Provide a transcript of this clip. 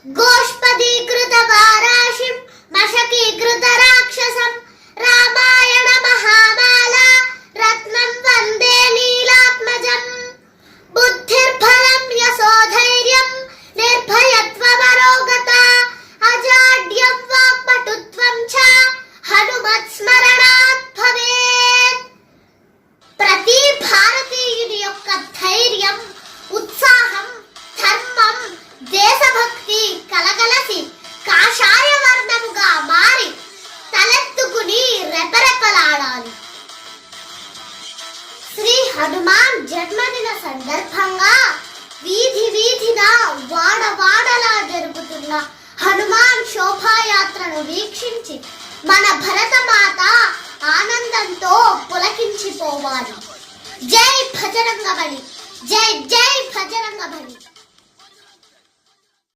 గోష్పదీకృత వారాశిం మశకీకృత రాక్షసం రామాయణ మహామాల రత్నం వందే నీలాత్మజం బుద్ధిర్బలం యశోధైర్యం నిర్భయత్వమరోగత అజాడ్యం వాక్పటుత్వం చ హనుమత్ స్మరణాత్ భవేత్. ప్రతి భారతీయుని యొక్క ధైర్యం, ఉత్సాహం, ధర్మం, దేశభక్తి కలగలసి కాషాయ వర్ణముగా మారి తలెత్తుకుని రెపరెపలాడాలి. శ్రీ హనుమాన్ జన్మదిన సందర్భంగా వీధి వీధిన వాడవాడలా జరుగుతున్న హనుమాన్ శోభాయాత్రను వీక్షించి మన భరతమాత ఆనందంతో పులకించిపోవాలి. జై భజరంగబలి, జై జై భజరంగబలి.